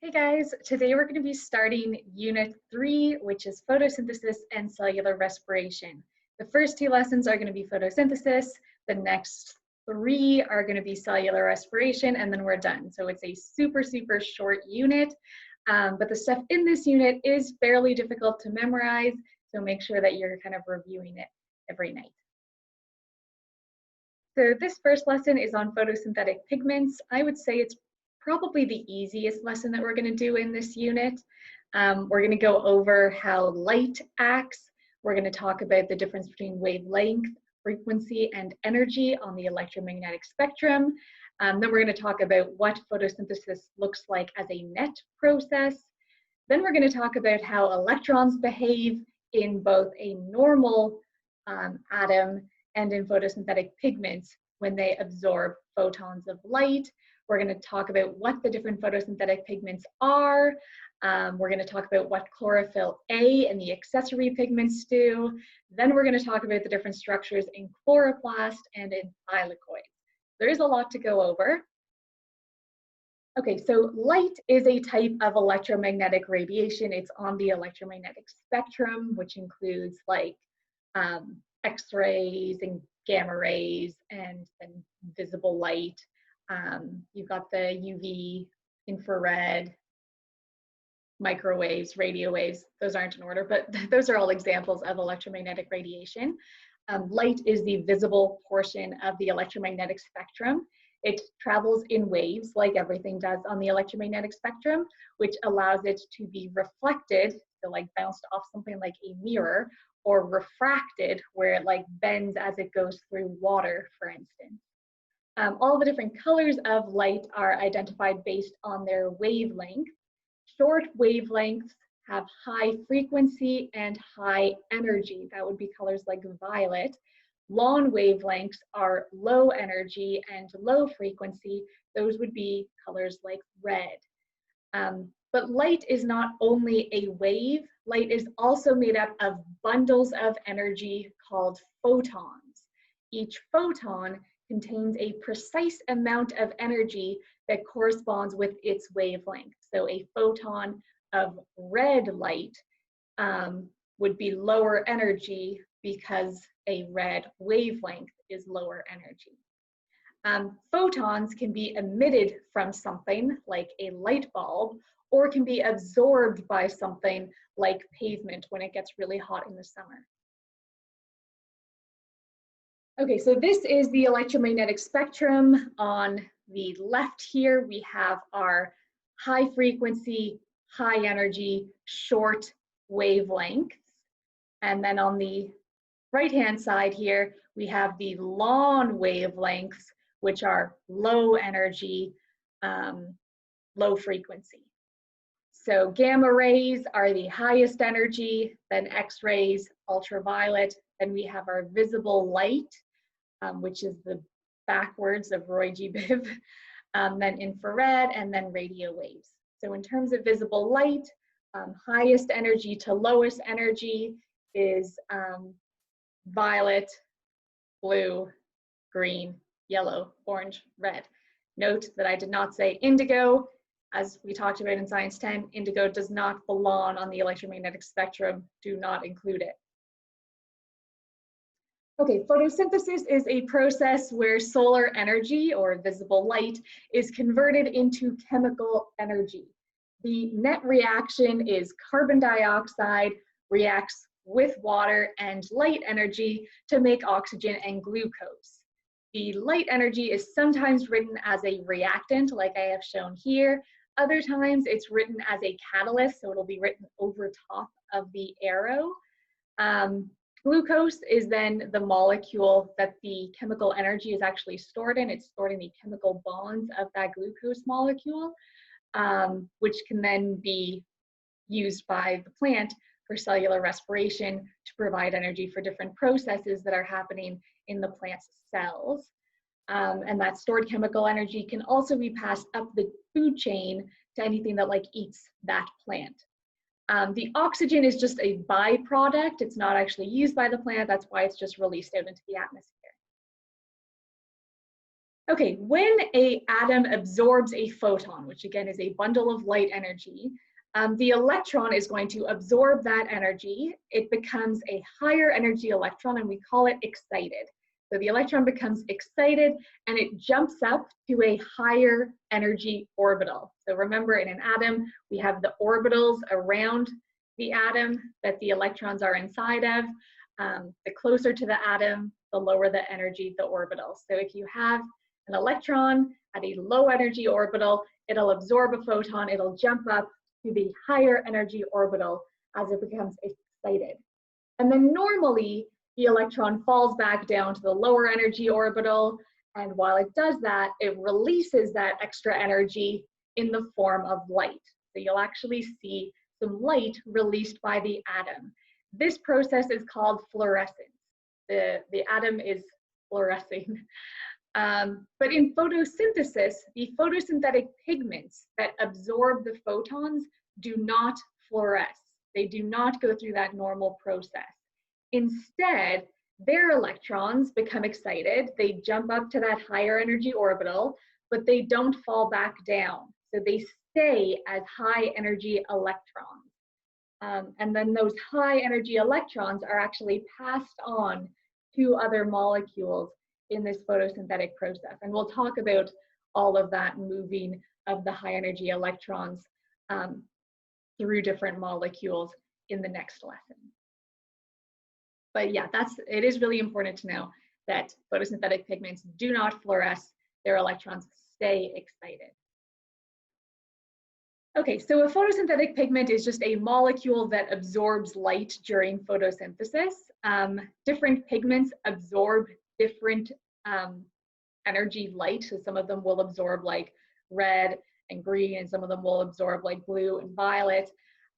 Hey guys, today we're going to be starting Unit 3, which is photosynthesis and cellular respiration. The first two lessons are going to be photosynthesis, the next three are going to be cellular respiration, and then we're done. So it's a super short unit, but the stuff in this unit is fairly difficult to memorize, so make sure that you're kind of reviewing it every night. So this first lesson is on photosynthetic pigments. I would say it's probably the easiest lesson that we're going to do in this unit. We're going to go over how light acts. We're going to talk about the difference between wavelength, frequency, and energy on the electromagnetic spectrum. Then we're going to talk about what photosynthesis looks like as a net process. Then we're going to talk about how electrons behave in both a normal atom and in photosynthetic pigments when they absorb photons of light. We're going to talk about what the different photosynthetic pigments are. We're going to talk about what chlorophyll A and the accessory pigments do. Then we're going to talk about the different structures in chloroplast and in thylakoids. There is a lot to go over. Okay, so light is a type of electromagnetic radiation. It's on the electromagnetic spectrum, which includes like X-rays and gamma rays and visible light. You've got the UV, infrared, microwaves, radio waves. Those aren't in order, but those are all examples of electromagnetic radiation. Light is the visible portion of the electromagnetic spectrum. It travels in waves like everything does on the electromagnetic spectrum, which allows it to be reflected, so like bounced off something like a mirror, or refracted, where it like bends as it goes through water, for instance. All the different colors of light are identified based on their wavelength. Short wavelengths have high frequency and high energy. That would be colors like violet. Long wavelengths are low energy and low frequency. Those would be colors like red. But light is not only a wave, light is also made up of bundles of energy called photons. Each photon contains a precise amount of energy that corresponds with its wavelength. So a photon of red light would be lower energy because a red wavelength is lower energy. Photons can be emitted from something like a light bulb, or can be absorbed by something like pavement when it gets really hot in the summer. Okay, so this is the electromagnetic spectrum. On the left here, we have our high frequency, high energy, short wavelengths. And then on the right-hand side here, we have the long wavelengths, which are low energy, low frequency. So gamma rays are the highest energy, then X-rays, ultraviolet, then we have our visible light, which is the backwards of Roy G. Biv, then infrared, and then radio waves. So in terms of visible light, highest energy to lowest energy is violet, blue, green, yellow, orange, red. Note that I did not say indigo. As we talked about in Science 10, indigo does not belong on the electromagnetic spectrum. Do not include it. Okay, photosynthesis is a process where solar energy, or visible light, is converted into chemical energy. The net reaction is carbon dioxide reacts with water and light energy to make oxygen and glucose. The light energy is sometimes written as a reactant, like I have shown here. Other times it's written as a catalyst, so it'll be written over top of the arrow. Glucose is then the molecule that the chemical energy is actually stored in. It's stored in the chemical bonds of that glucose molecule, which can then be used by the plant for cellular respiration to provide energy for different processes that are happening in the plant's cells. And that stored chemical energy can also be passed up the food chain to anything that like eats that plant. The oxygen is just a byproduct. It's not actually used by the plant. That's why it's just released out into the atmosphere. Okay, when an atom absorbs a photon, which again is a bundle of light energy, the electron is going to absorb that energy. It becomes a higher energy electron, and we call it excited. So the electron becomes excited, and it jumps up to a higher energy orbital. So remember, in an atom, we have the orbitals around the atom that the electrons are inside of. The closer to the atom, the lower the energy, the orbital. So if you have an electron at a low energy orbital, it'll absorb a photon, it'll jump up to the higher energy orbital as it becomes excited. And then normally the electron falls back down to the lower energy orbital, and while it does that, it releases that extra energy in the form of light. So you'll actually see some light released by the atom. This process is called fluorescence. The atom is fluorescing. But in photosynthesis, the photosynthetic pigments that absorb the photons do not fluoresce. They do not go through that normal process. Instead, their electrons become excited. They jump up to that higher energy orbital, but they don't fall back down. So they stay as high energy electrons. And then those high energy electrons are actually passed on to other molecules in this photosynthetic process. And we'll talk about all of that moving of the high energy electrons through different molecules in the next lesson. But yeah, it is really important to know that photosynthetic pigments do not fluoresce. Their electrons stay excited. Okay, so a photosynthetic pigment is just a molecule that absorbs light during photosynthesis. Different pigments absorb different energy light. So some of them will absorb like red and green, and some of them will absorb like blue and violet.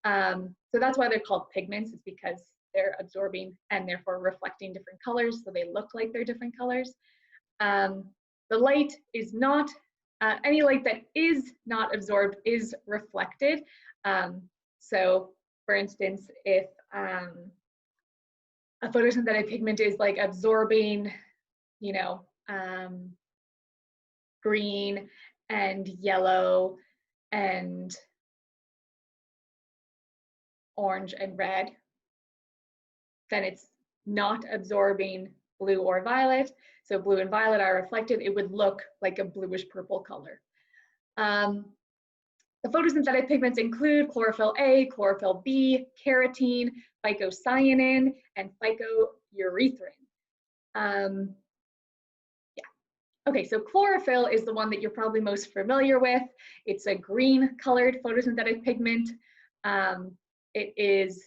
So that's why they're called pigments, is because they're absorbing and therefore reflecting different colors, so they look like they're different colors. The light is not, any light that is not absorbed is reflected. So for instance, if a photosynthetic pigment is like absorbing, you know, green and yellow and orange and red, then it's not absorbing blue or violet. So blue and violet are reflected. It would look like a bluish purple color. The photosynthetic pigments include chlorophyll A, chlorophyll B, carotene, phycocyanin, and phycoerythrin. Okay, so chlorophyll is the one that you're probably most familiar with. It's a green colored photosynthetic pigment. It is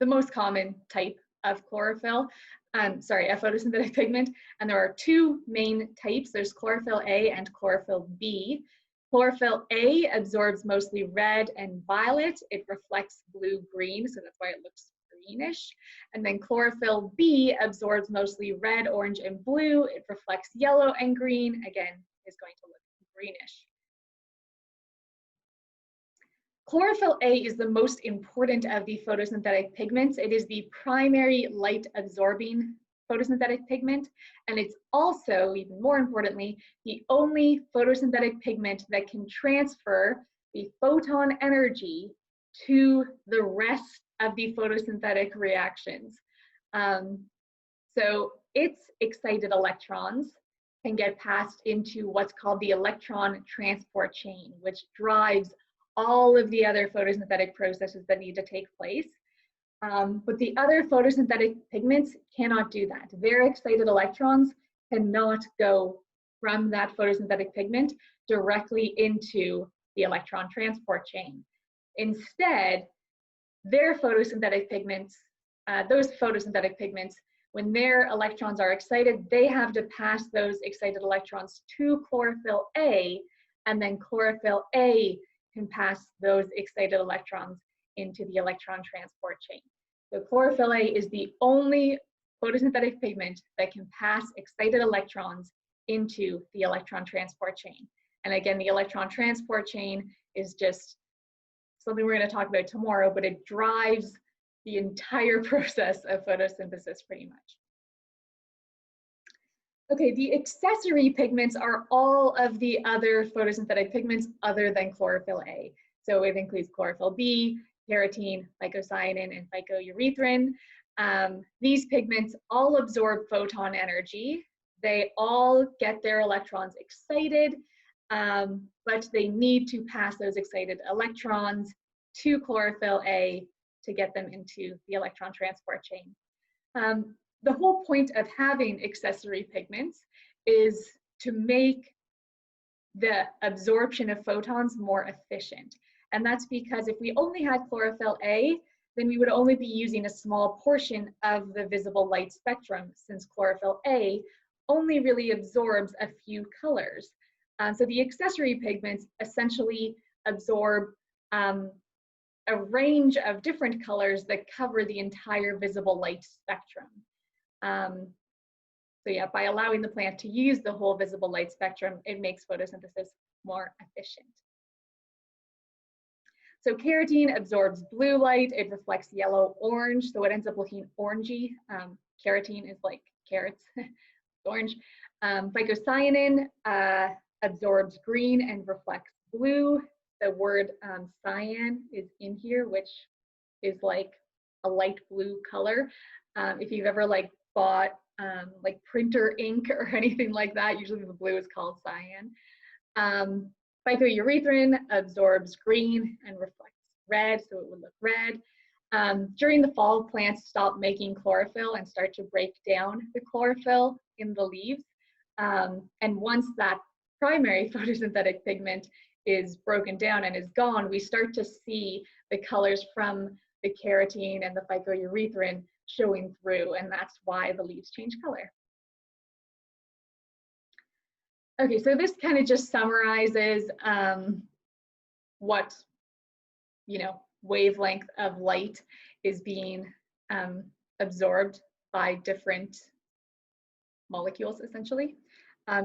the most common type of chlorophyll, a photosynthetic pigment. And there are two main types. There's chlorophyll A and chlorophyll B. Chlorophyll A absorbs mostly red and violet. It reflects blue-green, so that's why it looks greenish. And then chlorophyll B absorbs mostly red, orange, and blue. It reflects yellow and green. Again, is going to look greenish. Chlorophyll A is the most important of the photosynthetic pigments. It is the primary light-absorbing photosynthetic pigment, and it's also, even more importantly, the only photosynthetic pigment that can transfer the photon energy to the rest of the photosynthetic reactions. So its excited electrons can get passed into what's called the electron transport chain, which drives all of the other photosynthetic processes that need to take place. But the other photosynthetic pigments cannot do that. Their excited electrons cannot go from that photosynthetic pigment directly into the electron transport chain. Instead, their photosynthetic pigments, those photosynthetic pigments, when their electrons are excited, they have to pass those excited electrons to chlorophyll A, and then chlorophyll A can pass those excited electrons into the electron transport chain. So chlorophyll A is the only photosynthetic pigment that can pass excited electrons into the electron transport chain. And again, the electron transport chain is just something we're going to talk about tomorrow, but it drives the entire process of photosynthesis pretty much. Okay, the accessory pigments are all of the other photosynthetic pigments other than chlorophyll A. So it includes chlorophyll B, carotene, phycocyanin, and phycoerythrin. These pigments all absorb photon energy. They all get their electrons excited, but they need to pass those excited electrons to chlorophyll A to get them into the electron transport chain. The whole point of having accessory pigments is to make the absorption of photons more efficient. And that's because if we only had chlorophyll A, then we would only be using a small portion of the visible light spectrum, since chlorophyll A only really absorbs a few colors. So the accessory pigments essentially absorb a range of different colors that cover the entire visible light spectrum. So yeah, by allowing the plant to use the whole visible light spectrum, it makes photosynthesis more efficient. So carotene absorbs blue light, it reflects yellow, orange, so it ends up looking orangey. Carotene is like carrots, orange. Phycocyanin absorbs green and reflects blue. The word cyan is in here, which is like a light blue color. If you've ever like bought like printer ink or anything like that, usually the blue is called cyan. Phycoerythrin absorbs green and reflects red, so it would look red. During the fall, plants stop making chlorophyll and start to break down the chlorophyll in the leaves. And once that primary photosynthetic pigment is broken down and is gone, we start to see the colors from the carotene and the phycoerythrin showing through, and that's why the leaves change color. Okay, so this kind of just summarizes what, wavelength of light is being absorbed by different molecules, essentially.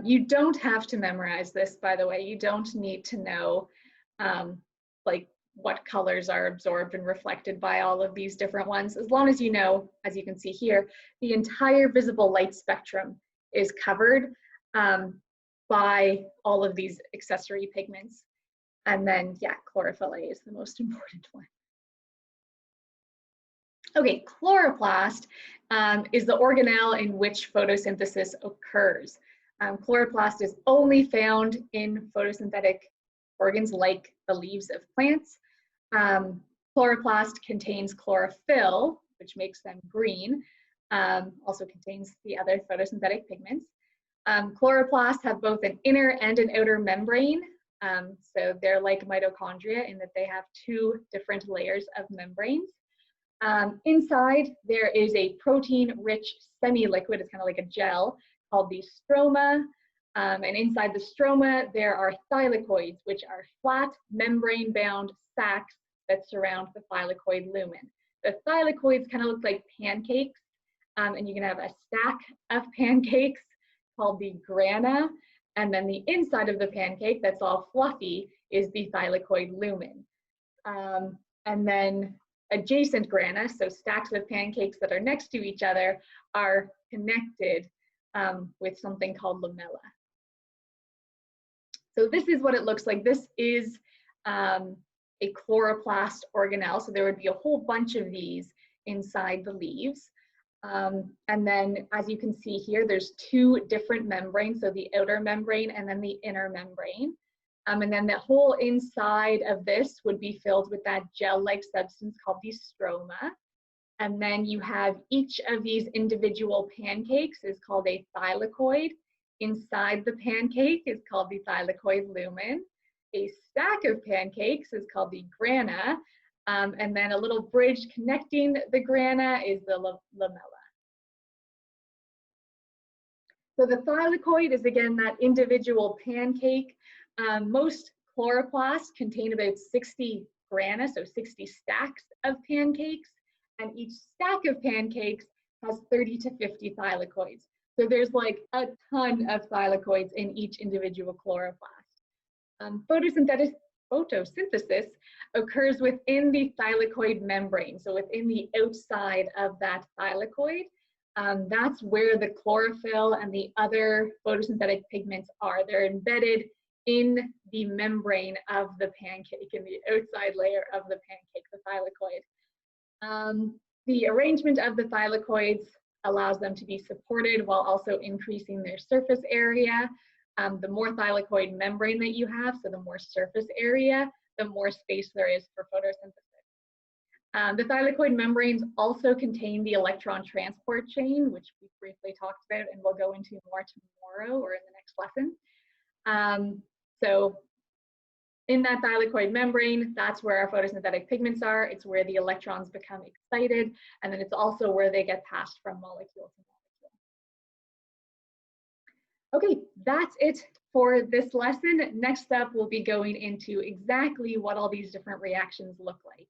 You don't have to memorize this, by the way. You don't need to know like what colors are absorbed and reflected by all of these different ones, as long as you know, as you can see here, the entire visible light spectrum is covered by all of these accessory pigments. And then, yeah, chlorophyll A is the most important one. Okay, chloroplast is the organelle in which photosynthesis occurs. Chloroplast is only found in photosynthetic organs like the leaves of plants. Chloroplast contains chlorophyll, which makes them green, also contains the other photosynthetic pigments. Chloroplasts have both an inner and an outer membrane. So they're like mitochondria in that they have two different layers of membranes. Inside, there is a protein-rich semi-liquid, it's kind of like a gel, called the stroma. And inside the stroma, there are thylakoids, which are flat membrane-bound sacs that surround the thylakoid lumen. The thylakoids kind of look like pancakes, and you can have a stack of pancakes called the grana, and then the inside of the pancake that's all fluffy is the thylakoid lumen. And then adjacent grana, so stacks of pancakes that are next to each other, are connected with something called lamella. So this is what it looks like. This is a chloroplast organelle. So there would be a whole bunch of these inside the leaves. And then, as you can see here, there's two different membranes, so the outer membrane and then the inner membrane. And then the whole inside of this would be filled with that gel-like substance called the stroma. And then you have each of these individual pancakes is called a thylakoid. Inside the pancake is called the thylakoid lumen. A stack of pancakes is called the grana. And then a little bridge connecting the grana is the lamella. So the thylakoid is, again, that individual pancake. Most chloroplasts contain about 60 grana, so 60 stacks of pancakes, and each stack of pancakes has 30 to 50 thylakoids. So there's like a ton of thylakoids in each individual chloroplast. Photosynthesis occurs within the thylakoid membrane, so within the outside of that thylakoid. That's where the chlorophyll and the other photosynthetic pigments are. They're embedded in the membrane of the pancake, in the outside layer of the pancake, the thylakoid. The arrangement of the thylakoids allows them to be supported while also increasing their surface area. The more thylakoid membrane that you have, so the more surface area, the more space there is for photosynthesis. The thylakoid membranes also contain the electron transport chain, which we briefly talked about and we'll go into more tomorrow or in the next lesson. So in that thylakoid membrane, that's where our photosynthetic pigments are. It's where the electrons become excited, and then it's also where they get passed from molecule to molecule. Okay, that's it for this lesson. Next up, we'll be going into exactly what all these different reactions look like.